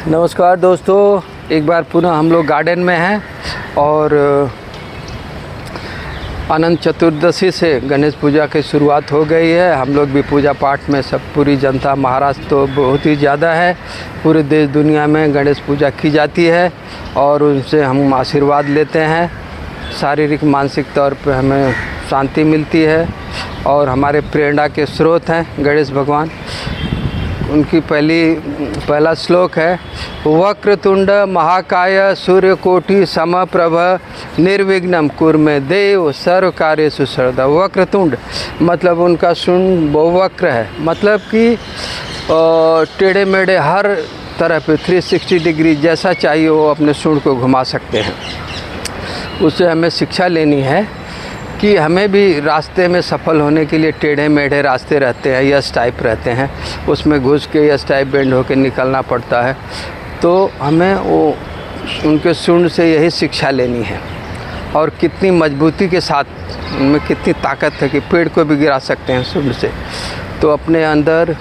नमस्कार दोस्तों, एक बार पुनः हम लोग गार्डन में हैं और अनंत चतुर्दशी से गणेश पूजा की शुरुआत हो गई है। हम लोग भी पूजा पाठ में सब पूरी जनता, महाराष्ट्र तो बहुत ही ज़्यादा है, पूरे देश दुनिया में गणेश पूजा की जाती है और उनसे हम आशीर्वाद लेते हैं। शारीरिक मानसिक तौर पर हमें शांति मिलती है और हमारे प्रेरणा के स्रोत हैं गणेश भगवान। उनकी पहला श्लोक है, वक्रतुंड महाकाय सूर्यकोटि समप्रभ निर्विघ्नं कुर्मे देव सर्व कार्येषु सर्वदा। वक्रतुंड मतलब उनका शुंड बहुवक्र है, मतलब कि टेढ़े मेढ़े हर तरह पे 360 डिग्री जैसा चाहिए वो अपने शुंड को घुमा सकते हैं। उससे हमें शिक्षा लेनी है कि हमें भी रास्ते में सफल होने के लिए टेढ़े मेढ़े रास्ते रहते हैं, यस टाइप रहते हैं, उसमें घुस के यस टाइप बेंड होकर निकलना पड़ता है। तो हमें वो उनके शुंड से यही शिक्षा लेनी है और कितनी मजबूती के साथ उनमें कितनी ताकत है कि पेड़ को भी गिरा सकते हैं शुंड से। तो अपने अंदर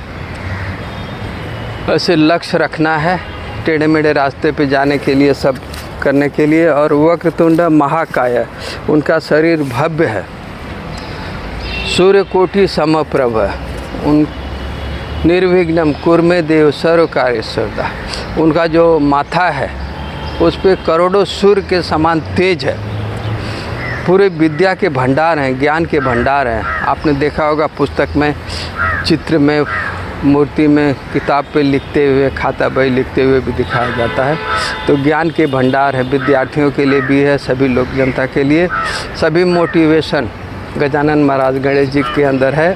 ऐसे लक्ष्य रखना है टेढ़े मेढ़े रास्ते पे जाने के लिए, सब करने के लिए। और वक्रतुंड महाकाय, उनका शरीर भव्य है, सूर्यकोटि समप्रभ, उन निर्विघ्नं कुर्मे देव सर्व कार्येषु सर्वदा। उनका जो माथा है उस पे करोड़ों सूर्य के समान तेज है, पूरे विद्या के भंडार हैं, ज्ञान के भंडार हैं। आपने देखा होगा पुस्तक में, चित्र में, मूर्ति में, किताब पे लिखते हुए, खाता बही लिखते हुए भी दिखाया जाता है। तो ज्ञान के भंडार है, विद्यार्थियों के लिए भी है, सभी लोग जनता के लिए, सभी मोटिवेशन गजानन महाराज गणेश जी के अंदर है।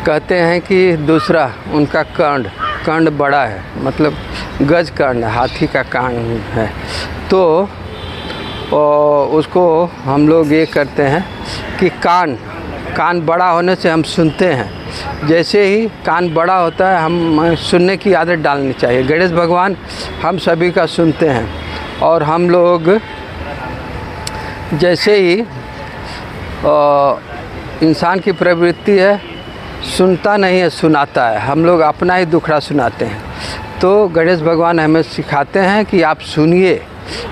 कहते हैं कि दूसरा उनका कांड बड़ा है, मतलब गज कांड, हाथी का कांड है। तो उसको हम लोग ये करते हैं कि कान बड़ा होने से हम सुनते हैं। जैसे ही कान बड़ा होता है हम सुनने की आदत डालनी चाहिए। गणेश भगवान हम सभी का सुनते हैं और हम लोग जैसे ही इंसान की प्रवृत्ति है, सुनता नहीं है, सुनाता है। हम लोग अपना ही दुखड़ा सुनाते हैं। तो गणेश भगवान हमें सिखाते हैं कि आप सुनिए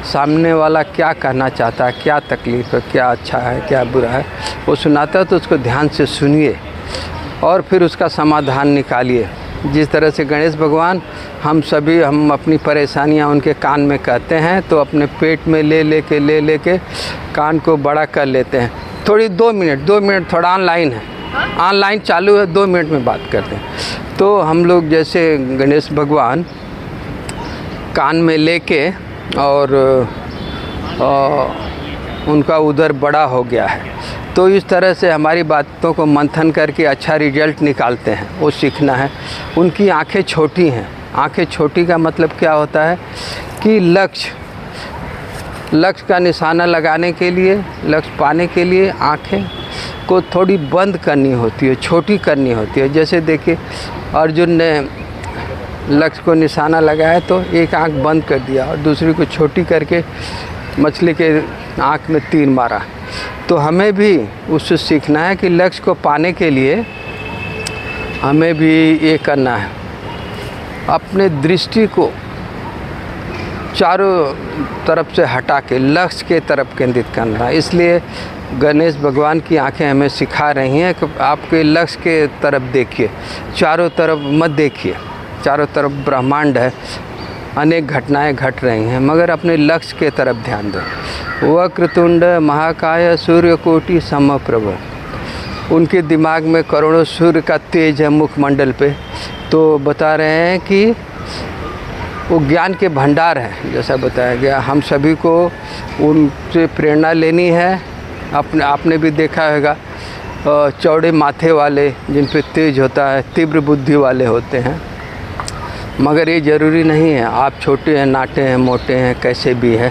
सामने वाला क्या कहना चाहता है, क्या तकलीफ़ है, क्या अच्छा है, क्या बुरा है, वो सुनाता है। तो उसको ध्यान से सुनिए और फिर उसका समाधान निकालिए। जिस तरह से गणेश भगवान हम अपनी परेशानियां उनके कान में कहते हैं, तो अपने पेट में ले के कान को बड़ा कर लेते हैं। थोड़ी 2 मिनट थोड़ा ऑनलाइन चालू है, 2 मिनट में बात करते हैं। तो हम लोग जैसे गणेश भगवान कान में लेके और उनका उधर बड़ा हो गया है, तो इस तरह से हमारी बातों को मंथन करके अच्छा रिजल्ट निकालते हैं, वो सीखना है। उनकी आंखें छोटी हैं। आंखें छोटी का मतलब क्या होता है कि लक्ष्य का निशाना लगाने के लिए, लक्ष्य पाने के लिए आंखें को थोड़ी बंद करनी होती है, छोटी करनी होती है। जैसे देखिए अर्जुन ने लक्ष्य को निशाना लगाया तो एक आंख बंद कर दिया और दूसरी को छोटी करके मछली के आंख में तीर मारा। तो हमें भी उससे सीखना है कि लक्ष्य को पाने के लिए हमें भी ये करना है, अपने दृष्टि को चारों तरफ से हटा के लक्ष्य के तरफ केंद्रित करना है। इसलिए गणेश भगवान की आंखें हमें सिखा रही हैं कि आपके लक्ष्य के तरफ देखिए, चारों तरफ मत देखिए। चारों तरफ ब्रह्मांड है, अनेक घटनाएं घट रही हैं, मगर अपने लक्ष्य के तरफ ध्यान दो। वक्रतुंड महाकाय सूर्यकोटि समप्रभ, उनके दिमाग में करोड़ों सूर्य का तेज है मुखमंडल पे। तो बता रहे हैं कि वो ज्ञान के भंडार हैं, जैसा बताया गया। हम सभी को उनसे प्रेरणा लेनी है। आपने भी देखा होगा चौड़े माथे वाले, जिन पे तेज होता है, तीव्र बुद्धि वाले होते हैं। मगर ये ज़रूरी नहीं है आप छोटे हैं, नाटे हैं, मोटे हैं, कैसे भी है,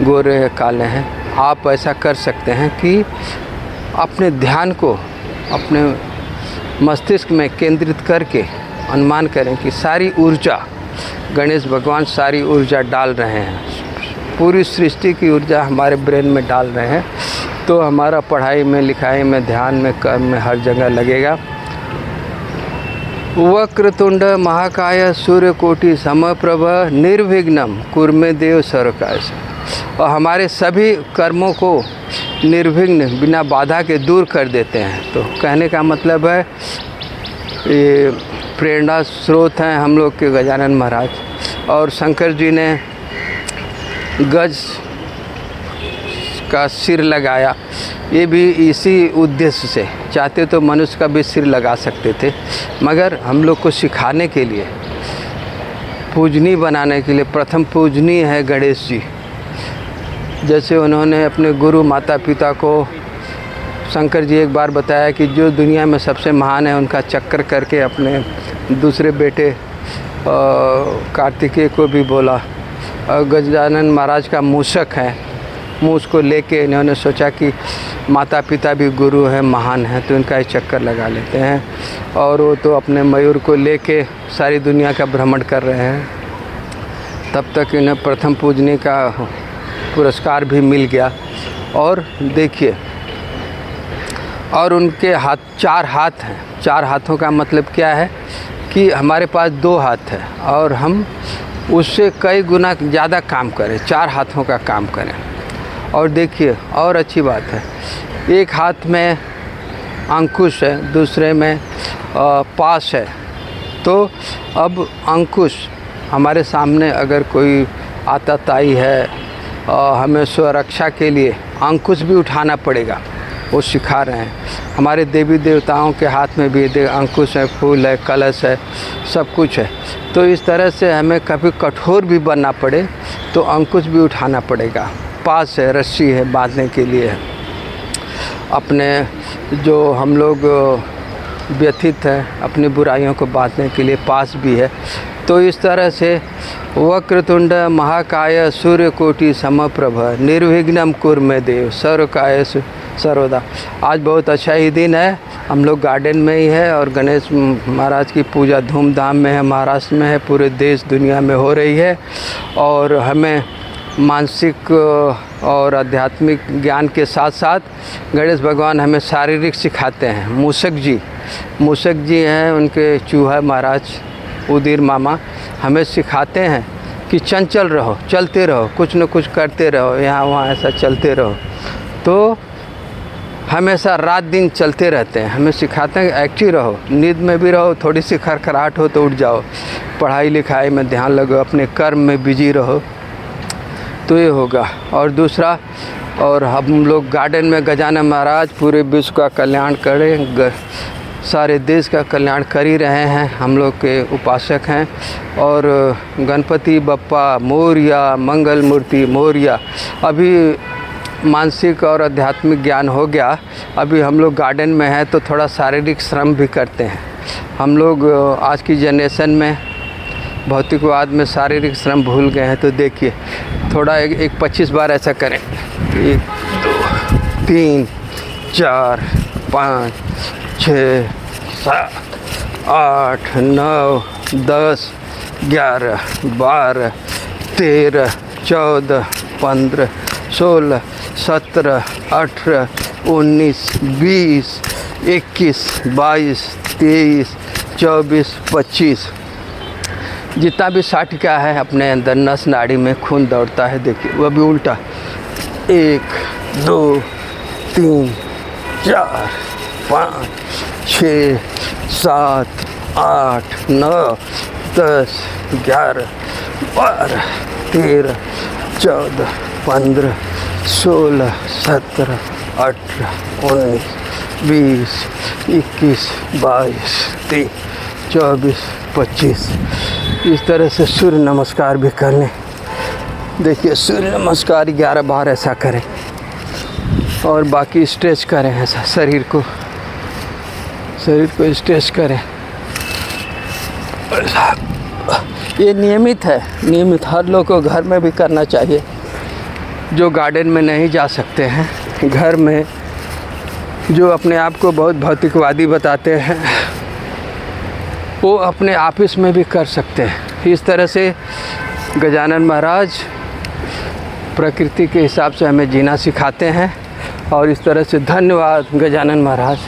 गोरे हैं, काले हैं। आप ऐसा कर सकते हैं कि अपने ध्यान को अपने मस्तिष्क में केंद्रित करके अनुमान करें कि सारी ऊर्जा, गणेश भगवान सारी ऊर्जा डाल रहे हैं, पूरी सृष्टि की ऊर्जा हमारे ब्रेन में डाल रहे हैं। तो हमारा पढ़ाई में, लिखाई में, ध्यान में, कर्म में हर जगह लगेगा। वक्रतुंड महाकाय सूर्यकोटि समप्रभ निर्विघ्नम कुर्मे देव सर्वकार्य। और हमारे सभी कर्मों को निर्विघ्न बिना बाधा के दूर कर देते हैं। तो कहने का मतलब है ये प्रेरणा स्रोत हैं हम लोग के गजानन महाराज। और शंकर जी ने गज का सिर लगाया, ये भी इसी उद्देश्य से। चाहते तो मनुष्य का भी सिर लगा सकते थे, मगर हम लोग को सिखाने के लिए, पूजनीय बनाने के लिए। प्रथम पूजनीय है गणेश जी। जैसे उन्होंने अपने गुरु माता पिता को, शंकर जी एक बार बताया कि जो दुनिया में सबसे महान है उनका चक्कर करके अपने दूसरे बेटे कार्तिकेय को भी बोला। गजानन महाराज का मूषक है, मूस को लेके इन्होंने सोचा कि माता पिता भी गुरु हैं, महान हैं, तो इनका ही चक्कर लगा लेते हैं। और वो तो अपने मयूर को लेके सारी दुनिया का भ्रमण कर रहे हैं। तब तक इन्हें प्रथम पूजनी का पुरस्कार भी मिल गया। और देखिए, और उनके हाथ 4 हाथ हैं। 4 हाथों का मतलब क्या है कि हमारे पास 2 हाथ है और हम उससे कई गुना ज़्यादा काम करें, 4 हाथों का काम करें। और देखिए, और अच्छी बात है, एक हाथ में अंकुश है, दूसरे में पाश है। तो अब अंकुश हमारे सामने अगर कोई आतताई है, हमें स्वरक्षा के लिए अंकुश भी उठाना पड़ेगा, वो सिखा रहे हैं। हमारे देवी देवताओं के हाथ में भी अंकुश है, फूल है, कलश है, सब कुछ है। तो इस तरह से हमें कभी कठोर भी बनना पड़े तो अंकुश भी उठाना पड़ेगा। पास है, रस्सी है, बांधने के लिए है। अपने जो हम लोग व्यथित हैं, अपनी बुराइयों को बांधने के लिए पास भी है। तो इस तरह से वक्रतुंड महाकाय सूर्यकोटि समप्रभ निर्विघ्नम कुर्मे देव सर्वकाय सर्वदा। आज बहुत अच्छा ही दिन है। हम लोग गार्डन में ही है और गणेश महाराज की पूजा धूमधाम में है, महाराष्ट्र में है, पूरे देश दुनिया में हो रही है। और हमें मानसिक और आध्यात्मिक ज्ञान के साथ साथ गणेश भगवान हमें शारीरिक सिखाते हैं। मूषक जी हैं, उनके चूहा महाराज उदीर मामा हमें सिखाते हैं कि चंचल रहो, चलते रहो, कुछ न कुछ करते रहो, यहाँ वहाँ ऐसा चलते रहो। तो हमेशा रात दिन चलते रहते हैं। हमें सिखाते हैं एक्टिव रहो, नींद में भी रहो, थोड़ी सी खरखराहट हो तो उठ जाओ, पढ़ाई लिखाई में ध्यान लगो, अपने कर्म में बिजी रहो, तो ये होगा। और दूसरा, और हम लोग गार्डन में गजानन महाराज पूरे विश्व का कल्याण करें, सारे देश का कल्याण कर ही रहे हैं, हम लोग के उपासक हैं। और गणपति बप्पा मोरया, मंगल मूर्ति मोरया। अभी मानसिक और आध्यात्मिक ज्ञान हो गया, अभी हम लोग गार्डन में हैं तो थोड़ा शारीरिक श्रम भी करते हैं। हम लोग आज की जनरेशन में भौतिकवाद में शारीरिक श्रम भूल गए हैं। तो देखिए, थोड़ा एक 25 बार ऐसा करें। 1 2 3 4 5 6 7 8 9 10 11 12 13 14 15 16 17 18 19 20 21 22 23 24 25 जितना भी साठिका है अपने अंदर नस नाड़ी में खून दौड़ता है। देखिए, वह भी उल्टा। 1 2 3 4 5 6 7 8 9 10 11 12 13 14 15 16 17 18 19 20 21 22 23 24 25 इस तरह से सूर्य नमस्कार भी कर लें। देखिए, सूर्य नमस्कार 11 बार ऐसा करें और बाकी स्ट्रेच करें ऐसा, शरीर को स्ट्रेच करें। ये नियमित है, नियमित हर लोग को घर में भी करना चाहिए। जो गार्डन में नहीं जा सकते हैं, घर में जो अपने आप को बहुत भौतिकवादी बताते हैं, वो अपने ऑफिस में भी कर सकते हैं। इस तरह से गजानन महाराज प्रकृति के हिसाब से हमें जीना सिखाते हैं। और इस तरह से धन्यवाद गजानन महाराज।